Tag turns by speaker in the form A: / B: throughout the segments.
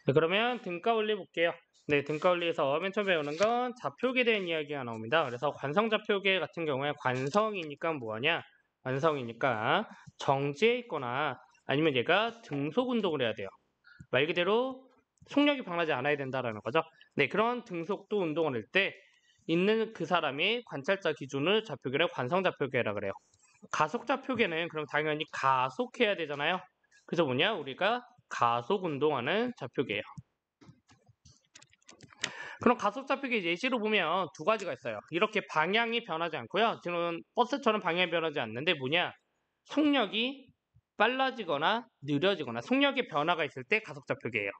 A: 네, 그러면 등가원리 볼게요. 네, 등가원리에서 맨 처음 배우는 건 좌표계에 대한 이야기가 나옵니다. 그래서 관성좌표계 같은 경우에 관성이니까 뭐하냐? 관성이니까 정지해 있거나 아니면 얘가 등속 운동을 해야 돼요. 말 그대로 속력이 변하지 않아야 된다라는 거죠. 네, 그런 등속도 운동을 할 때 있는 그 사람의 관찰자 기준을 좌표계를 관성좌표계라 그래요. 가속좌표계는 그럼 당연히 가속해야 되잖아요. 그래서 뭐냐? 우리가 가속 운동하는 좌표계예요. 그럼 가속좌표계 예시로 보면 두 가지가 있어요. 이렇게 방향이 변하지 않고요. 지금 버스처럼 방향이 변하지 않는데 뭐냐? 속력이 빨라지거나 느려지거나 속력의 변화가 있을 때 가속좌표계예요.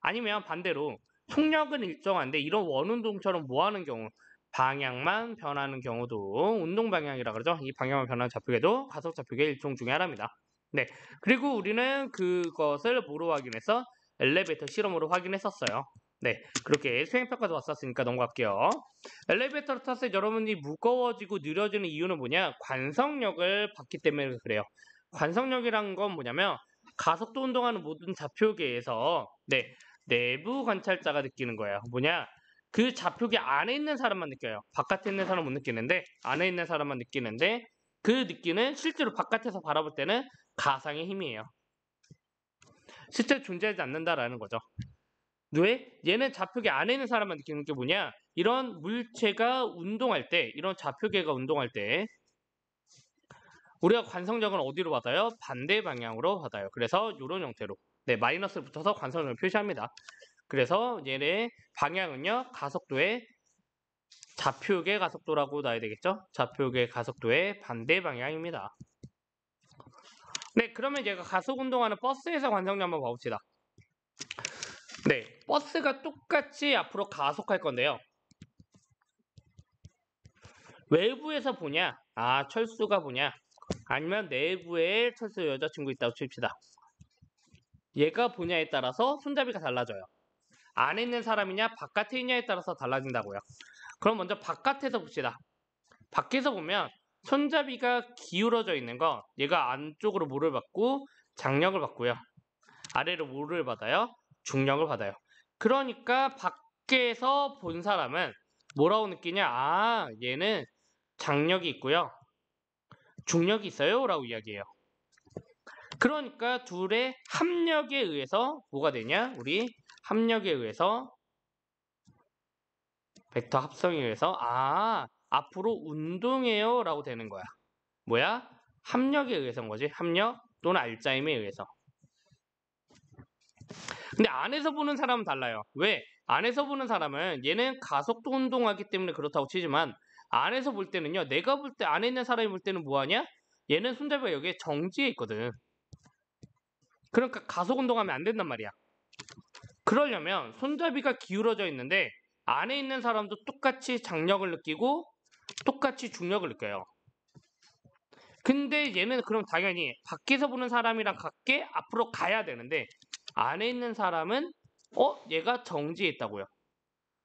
A: 아니면 반대로 속력은 일정한데 이런 원운동처럼 뭐하는 경우 방향만 변하는 경우도 운동방향이라 그러죠. 이 방향만 변하는 좌표계도 가속좌표계 일종 중에 하나입니다. 네, 그리고 우리는 그것을 뭐로 확인해서 엘리베이터 실험으로 확인했었어요. 네, 그렇게 수행평가도 왔었으니까 넘어갈게요. 엘리베이터를 탔을 때 여러분이 무거워지고 느려지는 이유는 뭐냐? 관성력을 받기 때문에 그래요. 관성력이란 건 뭐냐면 가속도 운동하는 모든 좌표계에서 내부 관찰자가 느끼는 거예요. 뭐냐? 그 좌표계 안에 있는 사람만 느껴요. 바깥에 있는 사람은 못 느끼는데 안에 있는 사람만 느끼는데 그 느끼는 실제로 바깥에서 바라볼 때는 가상의 힘이에요. 실제 존재하지 않는다라는 거죠. 왜? 얘는 좌표계 안에 있는 사람만 느끼는 게 뭐냐? 이런 물체가 운동할 때, 이런 좌표계가 운동할 때 우리가 관성력은 어디로 받아요? 반대 방향으로 받아요. 그래서 이런 형태로 마이너스를 붙여서 관성력을 표시합니다. 그래서 얘네 방향은요, 가속도의 좌표계 가속도라고 놔야 되겠죠? 좌표계 가속도의 반대 방향입니다. 네, 그러면 얘가 가속 운동하는 버스에서 관성력 한번 봐봅시다. 네, 버스가 똑같이 앞으로 가속할 건데요. 외부에서 보냐? 아, 철수가 보냐? 아니면 내부에 철수 여자친구 있다고 칩시다. 얘가 보냐에 따라서 손잡이가 달라져요. 안에 있는 사람이냐 바깥에 있냐에 따라서 달라진다고요. 그럼 먼저 바깥에서 봅시다. 밖에서 보면 손잡이가 기울어져 있는 건 얘가 안쪽으로 뭐를 받고 장력을 받고요. 아래로 뭐를 받아요? 중력을 받아요. 그러니까 밖에서 본 사람은 뭐라고 느끼냐? 아, 얘는 장력이 있고요. 중력이 있어요 라고 이야기해요. 그러니까 둘의 합력에 의해서 뭐가 되냐? 우리 합력에 의해서 벡터 합성에 의해서 앞으로 운동해요 라고 되는 거야. 뭐야? 합력에 의해서인 거지. 합력 또는 알짜임에 의해서. 근데 안에서 보는 사람은 달라요. 왜? 안에서 보는 사람은 얘는 가속도 운동하기 때문에 그렇다고 치지만 안에서 볼 때는요. 내가 볼 때 안에 있는 사람이 볼 때는 뭐하냐? 얘는 손잡이가 여기에 정지해 있거든. 그러니까 가속 운동하면 안 된단 말이야. 그러려면 손잡이가 기울어져 있는데 안에 있는 사람도 똑같이 장력을 느끼고 똑같이 중력을 느껴요. 근데 얘는 그럼 당연히 밖에서 보는 사람이랑 같게 앞으로 가야 되는데 안에 있는 사람은 얘가 정지해 있다고요.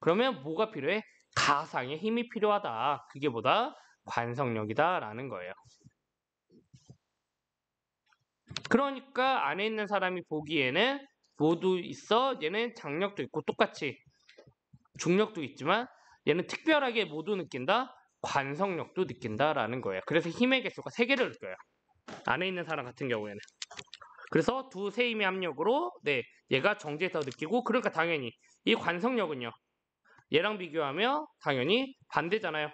A: 그러면 뭐가 필요해? 가상의 힘이 필요하다. 그게 뭐다? 관성력이다 라는 거예요. 그러니까 안에 있는 사람이 보기에는 모두 있어. 얘는 장력도 있고 똑같이 중력도 있지만 얘는 특별하게 모두 느낀다. 관성력도 느낀다라는 거예요. 그래서 힘의 개수가 3개를 느껴요. 안에 있는 사람 같은 경우에는. 그래서 두세 힘의 합력으로 얘가 정지해서 느끼고 그러니까 당연히 이 관성력은요. 얘랑 비교하면 당연히 반대잖아요.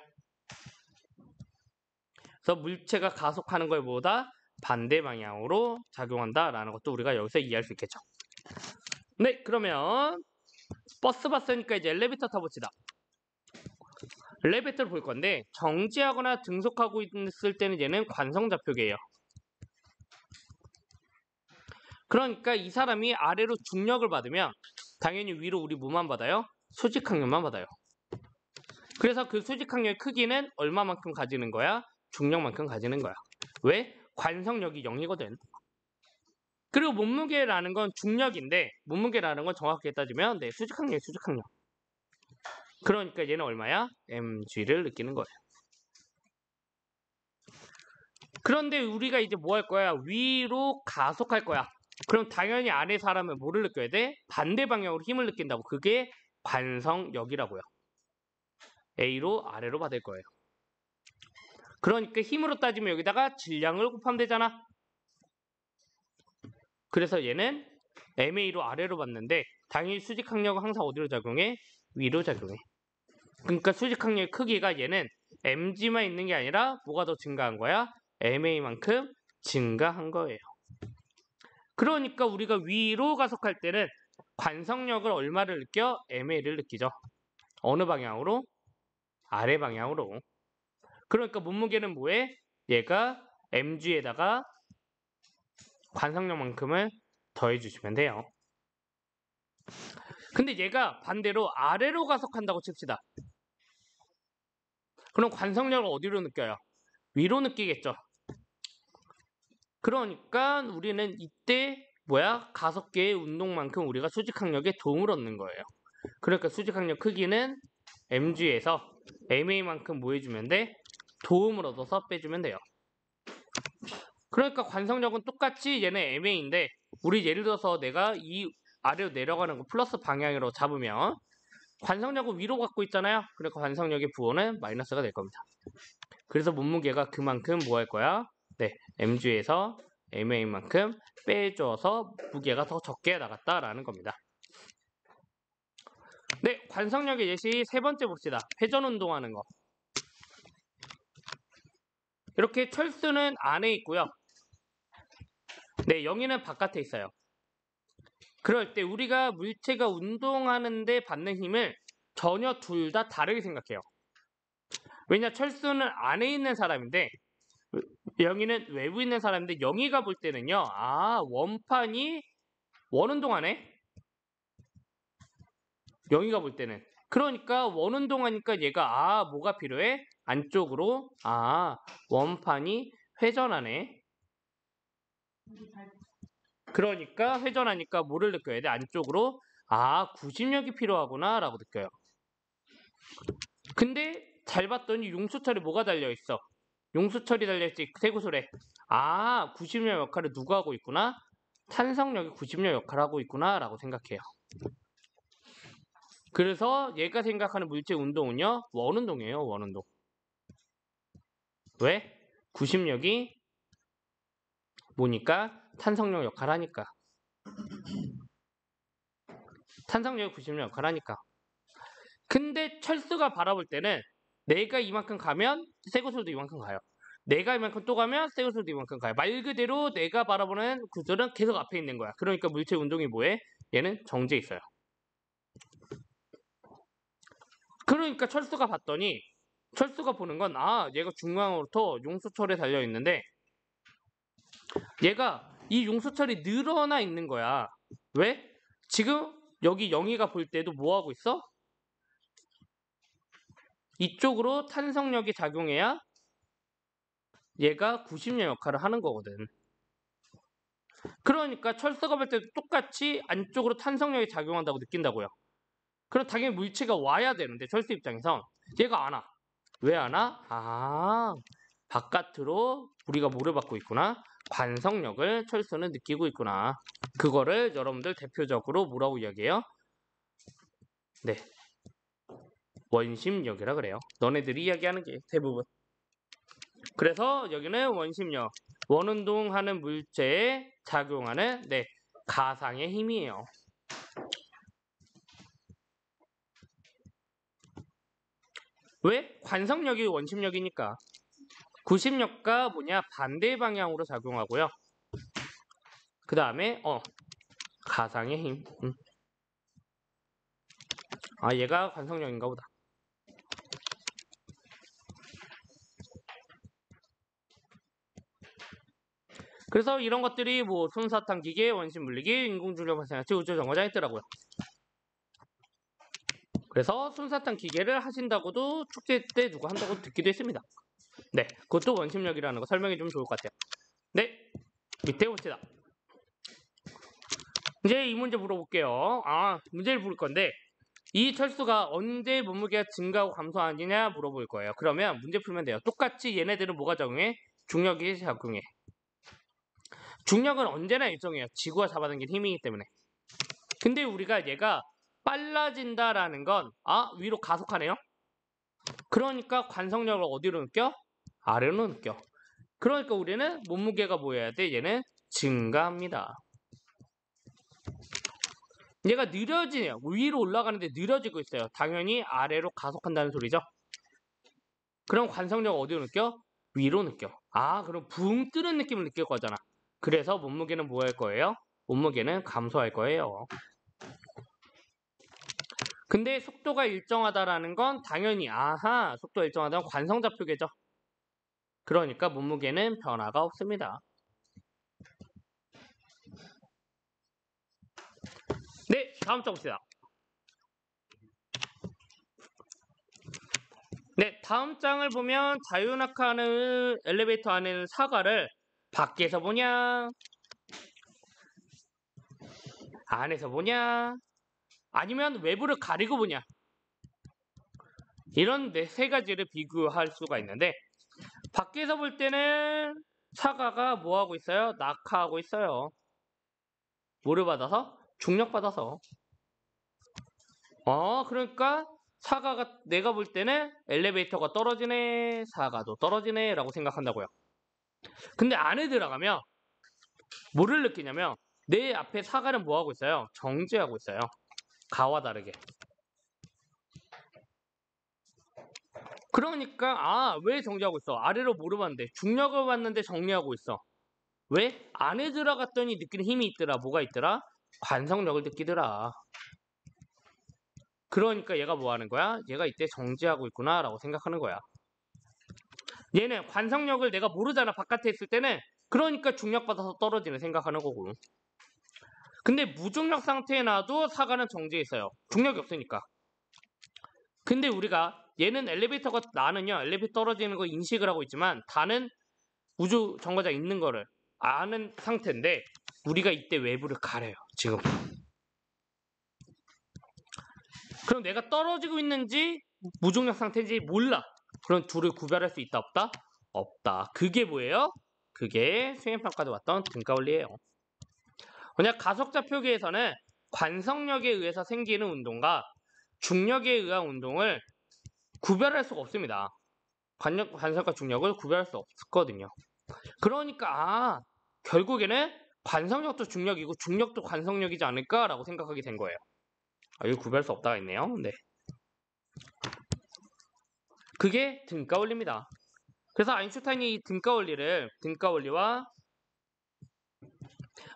A: 그래서 물체가 가속하는 것보다 반대 방향으로 작용한다라는 것도 우리가 여기서 이해할 수 있겠죠. 네, 그러면 버스 봤으니까 이제 엘리베이터 타봅시다. 엘리베이터를 볼 건데 정지하거나 등속하고 있을 때는 얘는 관성좌표계예요. 그러니까 이 사람이 아래로 중력을 받으면 당연히 위로 우리 뭐만 받아요? 수직항력만 받아요. 그래서 그 수직항력의 크기는 얼마만큼 가지는 거야? 중력만큼 가지는 거야. 왜? 관성력이 0이거든. 그리고 몸무게라는 건 중력인데 몸무게라는 건 정확하게 따지면 수직항력이 수직항력. 그러니까 얘는 얼마야? mg를 느끼는 거예요. 그런데 우리가 이제 뭐 할 거야? 위로 가속할 거야. 그럼 당연히 아래 사람은 뭐를 느껴야 돼? 반대 방향으로 힘을 느낀다고. 그게 관성력이라고요. A로 아래로 받을 거예요. 그러니까 힘으로 따지면 여기다가 질량을 곱하면 되잖아. 그래서 얘는 MA로 아래로 받는데 당연히 수직항력은 항상 어디로 작용해? 위로 작용해. 그러니까 수직항력의 크기가 얘는 mg만 있는 게 아니라 뭐가 더 증가한 거야? MA만큼 증가한 거예요. 그러니까 우리가 위로 가속할 때는 관성력을 얼마를 느껴? MA를 느끼죠. 어느 방향으로? 아래 방향으로. 그러니까 몸무게는 뭐해? 얘가 mg에다가 관성력만큼을 더해주시면 돼요. 근데 얘가 반대로 아래로 가속한다고 칩시다. 그럼 관성력을 어디로 느껴요? 위로 느끼겠죠. 그러니까 우리는 이때 가속계의 운동만큼 우리가 수직항력에 도움을 얻는 거예요. 그러니까 수직항력 크기는 mg에서 ma만큼 뭐 해주면 돼? 도움을 얻어서 빼주면 돼요. 그러니까 관성력은 똑같이 얘는 ma인데 우리 예를 들어서 내가 이 아래로 내려가는 거 플러스 방향으로 잡으면 관성력은 위로 갖고 있잖아요. 그러니까 관성력의 부호는 마이너스가 될 겁니다. 그래서 몸무게가 그만큼 뭐 할 거야? 네, mg에서 ma만큼 빼줘서 무게가 더 적게 나갔다라는 겁니다. 네, 관성력의 예시 세 번째 봅시다. 회전 운동하는 거. 이렇게 철수는 안에 있고요. 네, 영희는 바깥에 있어요. 그럴 때 우리가 물체가 운동하는데 받는 힘을 전혀 둘 다 다르게 생각해요. 왜냐, 철수는 안에 있는 사람인데 영희는 외부에 있는 사람인데 영희가 볼 때는요. 원판이 원운동하네. 영희가 볼 때는. 그러니까 원운동하니까 얘가 뭐가 필요해? 안쪽으로 원판이 회전하네. 그러니까 회전하니까 뭐를 느껴야 돼? 안쪽으로 구심력이 필요하구나 라고 느껴요. 근데 잘 봤더니 용수철에 뭐가 달려있어? 용수철이 달려있지 세구술에. 구심력 역할을 누가 하고 있구나? 탄성력이 구심력 역할을 하고 있구나 라고 생각해요. 그래서 얘가 생각하는 물체 운동은요. 원운동이에요. 원운동. 왜? 구심력이 뭐니까? 탄성력 역할을 하니까. 탄성력이 구심력 역할을 하니까. 근데 철수가 바라볼 때는 내가 이만큼 가면 쇠구슬도 이만큼 가요. 내가 이만큼 또 가면 쇠구슬도 이만큼 가요. 말 그대로 내가 바라보는 구슬은 계속 앞에 있는 거야. 그러니까 물체 운동이 뭐해? 얘는 정지해 있어요. 그러니까 철수가 봤더니 철수가 보는 건 얘가 중앙으로부터 용수철에 달려있는데 얘가 이 용수철이 늘어나 있는 거야. 왜? 지금 여기 영희가 볼 때도 뭐 하고 있어? 이쪽으로 탄성력이 작용해야 얘가 구심력 역할을 하는 거거든. 그러니까 철수가 볼 때도 똑같이 안쪽으로 탄성력이 작용한다고 느낀다고요. 그럼 당연히 물체가 와야 되는데 철수 입장에선 얘가 안 와. 왜 안 와? 바깥으로 우리가 뭐를 받고 있구나? 관성력을 철수는 느끼고 있구나. 그거를 여러분들 대표적으로 뭐라고 이야기해요? 네, 원심력이라 그래요. 너네들이 이야기하는 게 대부분. 그래서 여기는 원심력, 원운동하는 물체에 작용하는 가상의 힘이에요. 왜? 관성력이 원심력이니까. 구심력과 반대 방향으로 작용하고요. 그 다음에 가상의 힘. 얘가 관성력인가 보다. 그래서 이런 것들이 솜사탕 기계, 원심 물리기, 인공중력 발생하치 우주 정거장에 있더라고요. 그래서 솜사탕 기계를 하신다고도 축제 때 누가 한다고 듣기도 했습니다. 네, 그것도 원심력이라는 거 설명해 주면 좋을 것 같아요. 네, 밑에 봅시다. 이제 이 문제 물어볼게요. 문제를 볼 건데 이 철수가 언제 몸무게가 증가하고 감소하느냐 물어볼 거예요. 그러면 문제 풀면 돼요. 똑같이 얘네들은 뭐가 작용해? 중력이 작용해. 중력은 언제나 일정해요. 지구가 잡아당긴 힘이기 때문에. 근데 우리가 얘가 빨라진다라는 건 위로 가속하네요. 그러니까 관성력을 어디로 느껴? 아래로 느껴. 그러니까 우리는 몸무게가 뭐여야 돼? 얘는 증가합니다. 얘가 느려지네요. 위로 올라가는데 느려지고 있어요. 당연히 아래로 가속한다는 소리죠. 그럼 관성력 어디로 느껴? 위로 느껴. 그럼 붕 뜨는 느낌을 느낄 거잖아. 그래서 몸무게는 뭐 할 거예요? 몸무게는 감소할 거예요. 근데 속도가 일정하다라는 건 당연히 속도가 일정하다는 관성좌표계죠. 그러니까 몸무게는 변화가 없습니다. 네, 다음 장 봅시다. 네, 다음 장을 보면 자유낙하하는 엘리베이터 안에는 사과를 밖에서 보냐, 안에서 보냐, 아니면 외부를 가리고 보냐, 이런 세 가지를 비교할 수가 있는데, 밖에서 볼 때는 사과가 뭐 하고 있어요? 낙하하고 있어요. 뭐를 받아서? 중력 받아서. 그러니까 사과가 내가 볼 때는 엘리베이터가 떨어지네, 사과도 떨어지네 라고 생각한다고요. 근데 안에 들어가면 뭐를 느끼냐면 내 앞에 사과는 뭐 하고 있어요? 정지하고 있어요. 가와 다르게. 그러니까 왜 정지하고 있어? 아래로 뭐를 봤는데 중력을 봤는데 정리하고 있어. 왜? 안에 들어갔더니 느끼는 힘이 있더라. 뭐가 있더라? 관성력을 느끼더라. 그러니까 얘가 뭐 하는 거야? 얘가 이때 정지하고 있구나 라고 생각하는 거야. 얘는 관성력을 내가 모르잖아. 바깥에 있을 때는. 그러니까 중력받아서 떨어지는 생각하는 거고. 근데 무중력 상태에 놔도 사과는 정지해 있어요. 중력이 없으니까. 근데 우리가 얘는 나는요 엘리베이터 떨어지는 거 인식을 하고 있지만 다는 우주 정거장 있는 거를 아는 상태인데 우리가 이때 외부를 가려요. 지금. 그럼 내가 떨어지고 있는지 무중력 상태인지 몰라. 그럼 둘을 구별할 수 있다 없다? 없다. 그게 뭐예요? 그게 수행평가도 왔던 등가원리예요. 만약 가속좌표계에서는 관성력에 의해서 생기는 운동과 중력에 의한 운동을 구별할 수가 없습니다. 관성과 중력을 구별할 수 없거든요. 그러니까 결국에는 관성력도 중력이고 중력도 관성력이지 않을까라고 생각하게 된 거예요. 이거 구별할 수 없다가 있네요. 네. 그게 등가원리입니다. 그래서 아인슈타인이 이 등가원리와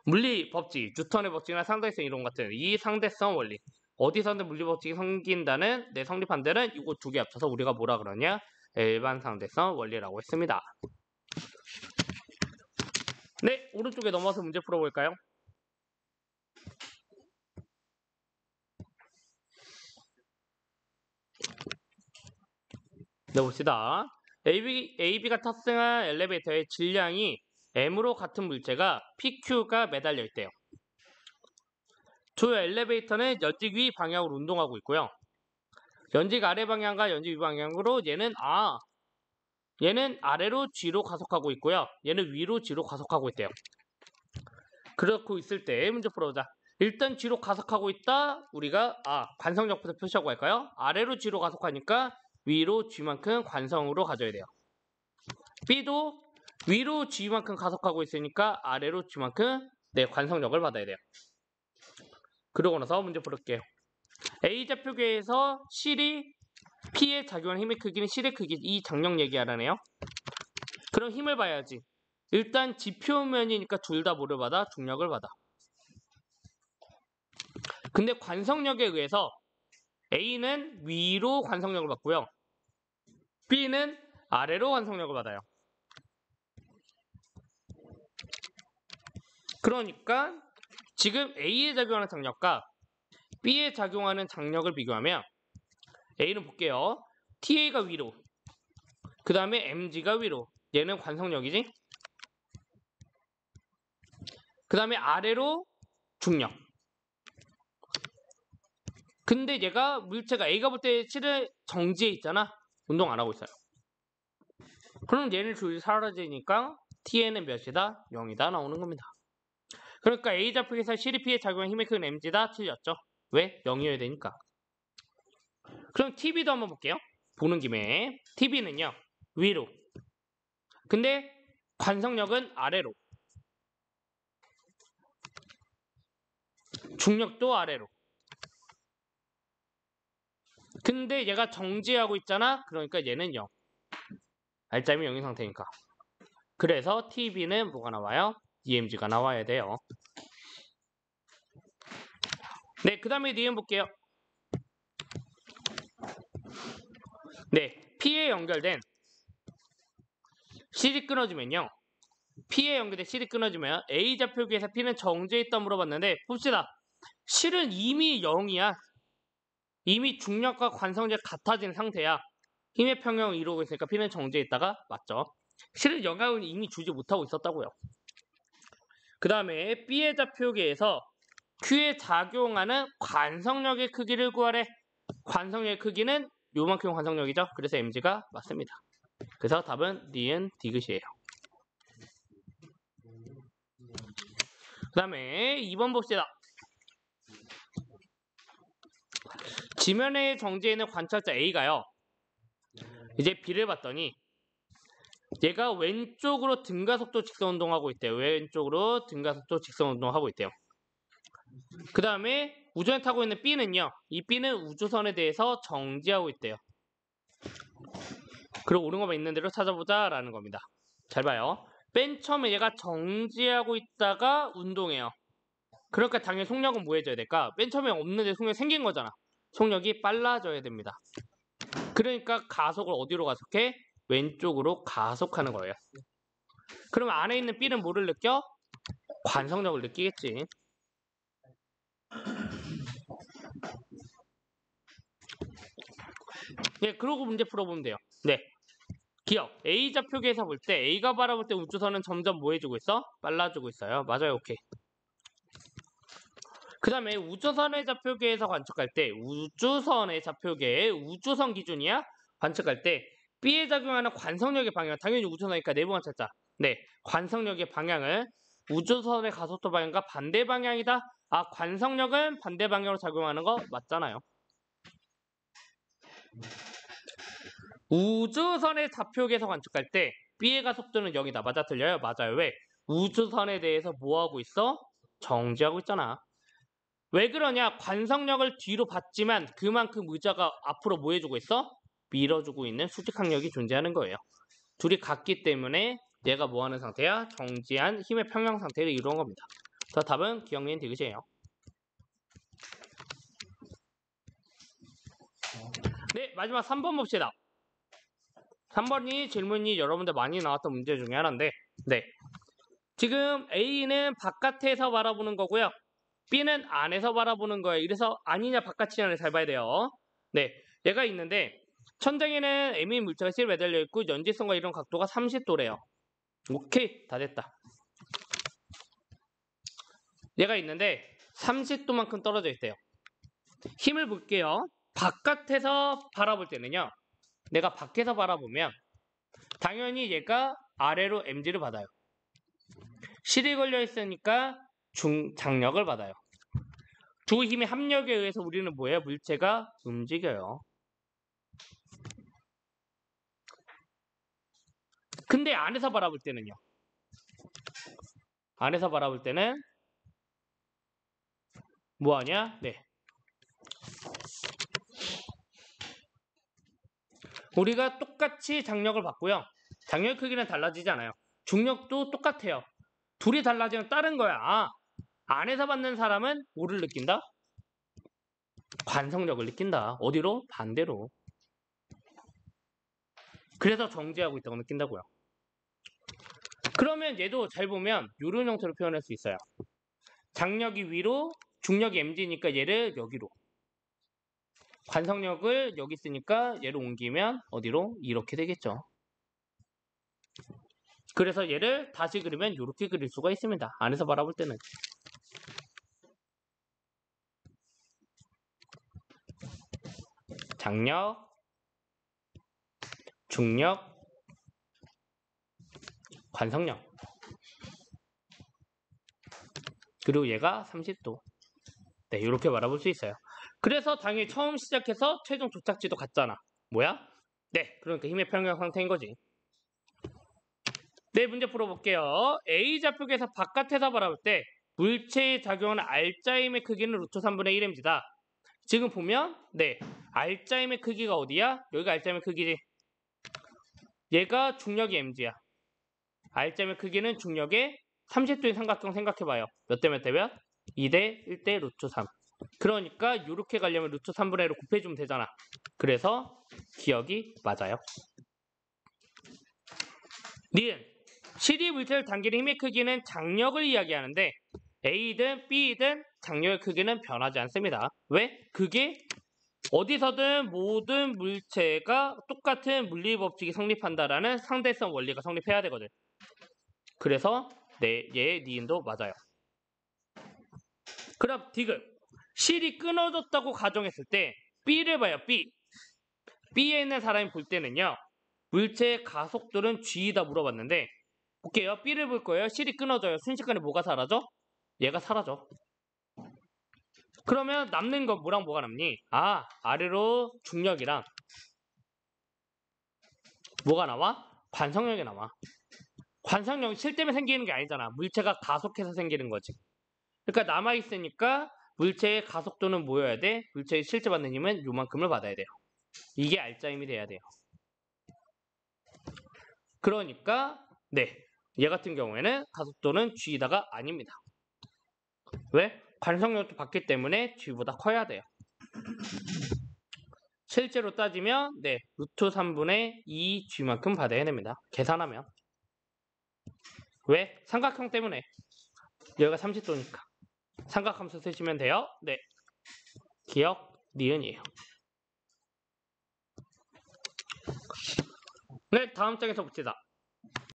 A: 물리 법칙, 뉴턴의 법칙이나 상대성 이론 같은 이 상대성 원리, 어디서든 물리 법칙이 성립한다는 이거 두 개 합쳐서 우리가 뭐라 그러냐? 일반 상대성 원리라고 했습니다. 네, 오른쪽에 넘어서 문제 풀어볼까요? 네, 봅시다. AB가 탑승한 엘리베이터의 질량이 M으로 같은 물체가 PQ가 매달려 있대요. 주요 엘리베이터는 연직 위 방향으로 운동하고 있고요. 연직 아래 방향과 연직 위 방향으로 얘는 아래로 G로 가속하고 있고요. 얘는 위로 G로 가속하고 있대요. 그렇고 있을 때 문제 풀어보자. 일단 G로 가속하고 있다. 우리가 관성력부터 표시하고 할까요? 아래로 G로 가속하니까 위로 G만큼 관성으로 가져야 돼요. B도 위로 G만큼 가속하고 있으니까 아래로 G만큼 관성력을 받아야 돼요. 그러고 나서 문제 풀을게요. A좌표계에서 실이 P에 작용하는 힘의 크기는 실의 크기, 이 장력 얘기하라네요. 그럼 힘을 봐야지. 일단 지표면이니까 둘 다 뭐를 받아? 중력을 받아. 근데 관성력에 의해서 A는 위로 관성력을 받고요. B는 아래로 관성력을 받아요. 그러니까 지금 A에 작용하는 장력과 B에 작용하는 장력을 비교하면 A는 볼게요. TA가 위로, 그 다음에 MG가 위로. 얘는 관성력이지? 그 다음에 아래로 중력. 근데 얘가 물체가 A가 볼 때 실은 정지해 있잖아. 운동 안 하고 있어요. 그럼 얘는 둘이 사라지니까 TN은 몇이다? 0이다 나오는 겁니다. 그러니까 A좌표에서 CDP에 작용한 힘의 크기는 mg다. 틀렸죠. 왜? 0이어야 되니까. 그럼 TB도 한번 볼게요. 보는 김에 TB는요. 위로. 근데 관성력은 아래로. 중력도 아래로. 근데 얘가 정지하고 있잖아. 그러니까 얘는 0. 알짜면 0인 상태니까. 그래서 TB는 뭐가 나와요? EMG가 나와야 돼요. 네, 그 다음에 니은 볼게요. 네, P에 연결된 C이 끊어지면요. P에 연결된 C이 끊어지면 A좌표기에서 P는 정지해 있다 물어봤는데 봅시다. 실은 이미 0이야. 이미 중력과 관성력 같아진 상태야. 힘의 평형을 이루고 있으니까 P는 정지해 있다가 맞죠. 실은 영향을 이미 주지 못하고 있었다고요. 그 다음에 B의 좌표계에서 Q에 작용하는 관성력의 크기를 구하래. 관성력의 크기는 요만큼 관성력이죠. 그래서 mg가 맞습니다. 그래서 답은 니은 디귿이에요. 그 다음에 2번 봅시다. 지면에 정지해 있는 관찰자 A가요. 이제 B를 봤더니 얘가 왼쪽으로 등가속도 직선운동하고 있대요. 왼쪽으로 등가속도 직선운동하고 있대요. 그 다음에 우주선에 타고 있는 B는요. 이 B는 우주선에 대해서 정지하고 있대요. 그리고 옳은 것만 있는 대로 찾아보자 라는 겁니다. 잘 봐요. 맨 처음에 얘가 정지하고 있다가 운동해요. 그러니까 당연히 속력은 뭐 해줘야 될까? 맨 처음에 없는데 속력이 생긴 거잖아. 속력이 빨라져야 됩니다. 그러니까 가속을 어디로 가속해? 왼쪽으로 가속하는 거예요. 그럼 안에 있는 B는 뭐를 느껴? 관성력을 느끼겠지. 네, 그러고 문제 풀어보면 돼요. 네. 기억. A좌표계에서 볼 때 A가 바라볼 때 우주선은 점점 뭐 해주고 있어? 빨라지고 있어요. 맞아요. 오케이. 그 다음에 우주선의 좌표계에서 관측할 때 우주선의 좌표계의 우주선 기준이야? 관측할 때 B에 작용하는 관성력의 방향 당연히 우주선이니까 내부만 찾자. 네, 관성력의 방향을 우주선의 가속도 방향과 반대 방향이다. 아, 관성력은 반대 방향으로 작용하는 거 맞잖아요. 우주선의 좌표계에서 관측할 때 B의 가속도는 0이다. 맞아 틀려요? 맞아요. 왜? 우주선에 대해서 뭐 하고 있어? 정지하고 있잖아. 왜 그러냐? 관성력을 뒤로 받지만 그만큼 의자가 앞으로 뭐 해주고 있어? 밀어주고 있는 수직항력이 존재하는 거예요. 둘이 같기 때문에 얘가 뭐 하는 상태야? 정지한 힘의 평형 상태를 이루는 겁니다. 그래서 답은 기억니은 디귿이에요. 네, 마지막 3번 봅시다. 3번이 질문이 여러분들 많이 나왔던 문제 중에 하나인데 네, 지금 A는 바깥에서 바라보는 거고요. B는 안에서 바라보는 거예요. 이래서 아니냐 바깥이냐를 잘 봐야 돼요. 네, 얘가 있는데 천장에는 M인 물체가 실 매달려 있고 연지성과 이런 각도가 30도래요. 오케이, 다 됐다. 얘가 있는데 30도만큼 떨어져 있대요. 힘을 볼게요. 바깥에서 바라볼 때는요. 내가 밖에서 바라보면 당연히 얘가 아래로 mg를 받아요. 실이 걸려 있으니까 중장력을 받아요. 두 힘의 합력에 의해서 우리는 뭐예요? 물체가 움직여요. 근데 안에서 바라볼 때는요. 안에서 바라볼 때는 뭐하냐? 네. 우리가 똑같이 장력을 받고요. 장력 크기는 달라지지 않아요. 중력도 똑같아요. 둘이 달라지면 다른 거야. 아, 안에서 받는 사람은 뭐를 느낀다? 관성력을 느낀다. 어디로? 반대로. 그래서 정지하고 있다고 느낀다고요. 그러면 얘도 잘 보면 이런 형태로 표현할 수 있어요. 장력이 위로, 중력이 mg니까 얘를 여기로. 관성력을 여기 쓰니까 얘를 옮기면 어디로? 이렇게 되겠죠. 그래서 얘를 다시 그리면 이렇게 그릴 수가 있습니다. 안에서 바라볼 때는. 장력, 중력, 관성력. 그리고 얘가 30도. 네, 이렇게 말해볼 수 있어요. 그래서 당연히 처음 시작해서 최종 도착지도 같잖아. 뭐야? 네, 그러니까 힘의 평형 상태인 거지. 네, 문제 풀어볼게요. A 좌표계에서 바깥에서 바라볼 때 물체의 작용하는 R자임의 크기는 루트 3분의 1m다. 지금 보면 네, R자임의 크기가 어디야? 여기가 R자임의 크기지. 얘가 중력이 mg야. R자임의 크기는 중력의 30도인 삼각형 생각해봐요. 몇 대 몇 대 몇? 2대 1대 루트 3. 그러니까 이렇게 가려면 루트 3분의 1로 곱해주면 되잖아. 그래서 기억이 맞아요. 니은 실이 물체를 당기는 힘의 크기는 장력을 이야기하는데 A든 B든 장력의 크기는 변하지 않습니다. 왜? 그게 어디서든 모든 물체가 똑같은 물리법칙이 성립한다라는 상대성 원리가 성립해야 되거든. 그래서 얘의 니은도 맞아요. 그럼 디귿 실이 끊어졌다고 가정했을 때 B를 봐요. B에 있는 사람이 볼 때는요. 물체의 가속도는 G이다 물어봤는데 볼게요. B를 볼 거예요. 실이 끊어져요. 순식간에 뭐가 사라져? 얘가 사라져. 그러면 남는 건 뭐랑 뭐가 남니? 아래로 중력이랑 뭐가 나와? 관성력이 나와. 관성력이 실 때문에 생기는 게 아니잖아. 물체가 가속해서 생기는 거지. 그러니까 남아있으니까 물체의 가속도는 뭐여야 돼? 물체의 실제 받는 힘은 요만큼을 받아야 돼요. 이게 R자임이 돼야 돼요. 그러니까 네, 얘 같은 경우에는 가속도는 G다가 아닙니다. 왜? 관성력도 받기 때문에 G보다 커야 돼요. 실제로 따지면 네, 루트 3분의 2G만큼 받아야 됩니다. 계산하면. 왜? 삼각형 때문에. 여기가 30도니까. 삼각함수 쓰시면 돼요. 네, 기억 니은이에요. 네, 다음 장에서 봅시다.